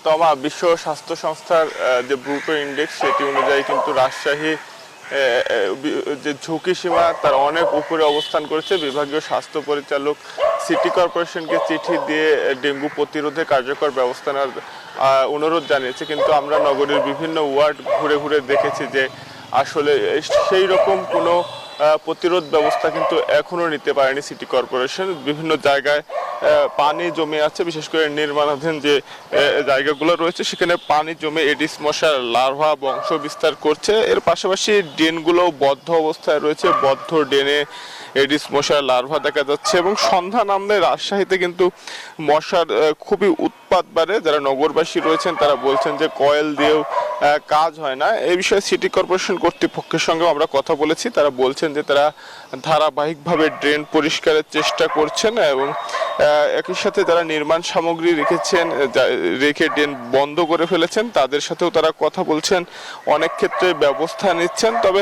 তমা বিশ্ব স্বাস্থ্য সংস্থার যে ব্রুটো ইন্ডেক্স সেটি অনুযায়ী কিন্তু রাজশাহী যে ঝুঁকি সীমা তার অনেক উপরে অবস্থান করেছে। বিভাগীয় স্বাস্থ্য পরিচালক সিটি কর্পোরেশনকে চিঠি দিয়ে ডেঙ্গু প্রতিরোধে কার্যকর ব্যবস্থা নেওয়ার অনুরোধ জানিয়েছে, কিন্তু আমরা নগরীর বিভিন্ন ওয়ার্ড ঘুরে ঘুরে দেখেছি যে আসলে সেই রকম কোনো প্রতিরোধ ব্যবস্থা কিন্তু এখনো নিতে পারেনি সিটি কর্পোরেশন। বিভিন্ন জায়গায় পানি জমে আছে, বিশেষ করে নির্মাণাধীন যে জায়গাগুলো রয়েছে সেখানে পানি জমে এডিস মশার লার্ভা বংশ বিস্তার করছে। এর পাশাপাশি ড্রেনগুলো বদ্ধ অবস্থায় রয়েছে, বদ্ধ ড্রেনে এডিস মশার লার্ভা দেখা যাচ্ছে এবং সন্ধ্যা নামলে রাজশাহীতে কিন্তু মশার খুবই উৎপাত বাড়ে। যারা নগরবাসী রয়েছেন তারা বলছেন যে কয়েল দিয়েও কাজ হয় না। এই বিষয়ে সিটি কর্পোরেশন কর্তৃপক্ষের সঙ্গে আমরা কথা বলেছি, তারা বলছেন যে তারা ধারাবাহিকভাবে ড্রেন পরিষ্কারের চেষ্টা করছেন এবং একই সাথে যারা নির্মাণ সামগ্রী রেখে ড্রেন বন্ধ করে ফেলেছেন তাদের সাথেও তারা কথা বলছেন, অনেক ক্ষেত্রে ব্যবস্থা নিচ্ছেন। তবে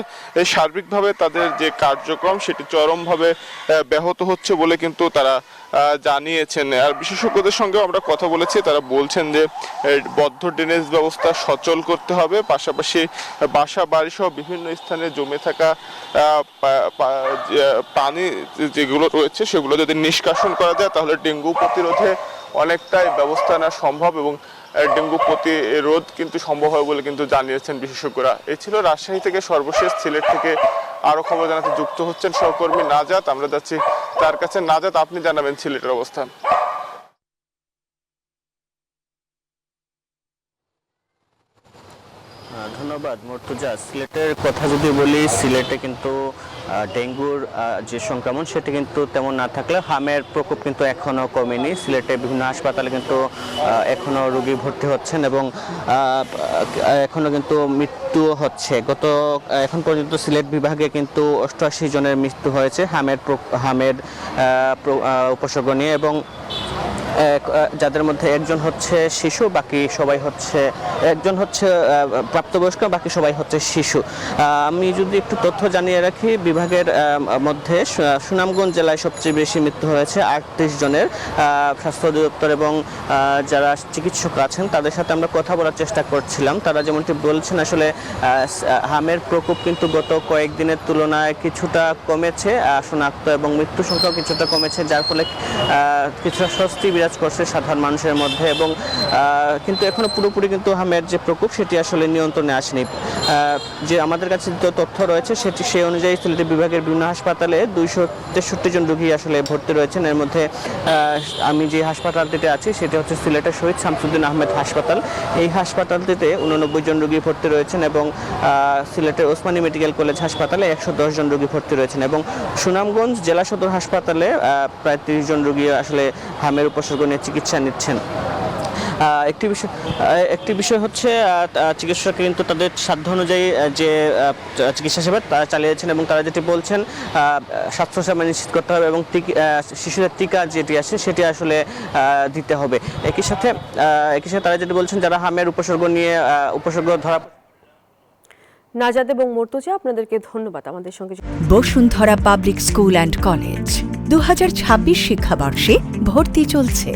সার্বিকভাবে তাদের যে কার্যক্রম সেটি চরমভাবে ব্যাহত হচ্ছে বলে কিন্তু তারা জানিয়েছেন। আর বিশেষজ্ঞদের সঙ্গে আমরা কথা বলেছি, তারা বলছেন যে বদ্ধ ড্রেনেজ ব্যবস্থা সচল করতে হবে, পাশাপাশি বাসা বাড়ি সহ বিভিন্ন স্থানে জমে থাকা পানি যেগুলো রয়েছে সেগুলো যদি নিষ্কাশন করা যায় তাহলে ডেঙ্গু প্রতিরোধে অনেকটাই ব্যবস্থা নেওয়া সম্ভব এবং ডেঙ্গু প্রতিরোধ কিন্তু সম্ভব হয় বলে কিন্তু জানিয়েছেন বিশেষজ্ঞরা। এই ছিল রাজশাহী থেকে সর্বশেষ। সিলেট থেকে আরো খবর জানাতে যুক্ত হচ্ছেন সহকর্মী নাজাত, আমরা যাচ্ছি তার কাছে। নাজাত, আপনি জানাবেন সিলেটের অবস্থান। ধন্যবাদ মর্তুজা। সিলেটের কথা যদি বলি, সিলেটে কিন্তু ডেঙ্গুর যে সংক্রমণ সেটি কিন্তু তেমন না থাকলে হামের প্রকোপ কিন্তু এখনও কমেনি। সিলেটে বিভিন্ন হাসপাতালে কিন্তু এখনও রোগী ভর্তি হচ্ছেন এবং এখনও কিন্তু মৃত্যুও হচ্ছে। এখন পর্যন্ত সিলেট বিভাগে কিন্তু 88 জনের মৃত্যু হয়েছে হামের উপসর্গ নিয়ে এবং যাদের মধ্যে একজন হচ্ছে শিশু, বাকি সবাই একজন হচ্ছে প্রাপ্তবয়স্ক, বাকি সবাই হচ্ছে শিশু। আমি যদি একটু তথ্য জানিয়ে রাখি, বিভাগের মধ্যে সুনামগঞ্জ জেলায় সবচেয়ে বেশি মৃত্যু হয়েছে 38 জনের। স্বাস্থ্য অধিদপ্তর এবং যারা চিকিৎসক আছেন তাদের সাথে আমরা কথা বলার চেষ্টা করছিলাম। তারা যেমনটি বলছেন, আসলে হামের প্রকোপ কিন্তু গত কয়েকদিনের তুলনায় কিছুটা কমেছে, শনাক্ত এবং মৃত্যু সংখ্যাও কিছুটা কমেছে, যার ফলে কিছুটা স্বস্তি বিরাজ করছে সাধারণ মানুষের মধ্যে। এবং কিন্তু এখনো পুরোপুরি কিন্তু হামের যে প্রকোপ সেটি আসলে নিয়ন্ত্রণে আসেনি। যে আমাদের কাছে যে তথ্য রয়েছে সেই অনুযায়ী সিলেট বিভাগের বিভিন্ন হাসপাতালে 263 জন রোগী আসলে ভর্তি রয়েছেন। এর মধ্যে আমি যে হাসপাতালটিতে আছি সেটি হচ্ছে সিলেটের শহীদ শামসুদ্দিন আহমেদ হাসপাতাল। এই হাসপাতালটিতে 89 জন রোগী ভর্তি রয়েছেন এবং সিলেটের ওসমানী মেডিকেল কলেজ হাসপাতালে 110 জন রোগী ভর্তি রয়েছেন এবং সুনামগঞ্জ জেলা সদর হাসপাতালে প্রায় 30 জন রোগী আসলে হামের উপসর্গ নিয়ে চিকিৎসা নিচ্ছেন। একটি বিষয় হচ্ছে চিকিৎসক কিন্তু তাদের সাধ্য অনুযায়ী যে চিকিৎসা সেবা তারা চালিয়েছেন এবং তারা যেটি বলছেন স্বাস্থ্যসেবা নিশ্চিত করতে হবে এবং শিশুদের টিকা যেটি আছে সেটি আসলে দিতে হবে। একই সাথে তারা যেটি বলছেন, যারা হামের উপসর্গ ধরা। নাজাদ এবং মর্তুজা, আপনাদেরকে ধন্যবাদ আমাদের সঙ্গে। Bashundhara public school and college 2026 শিক্ষাবর্ষে ভর্তি চলছে।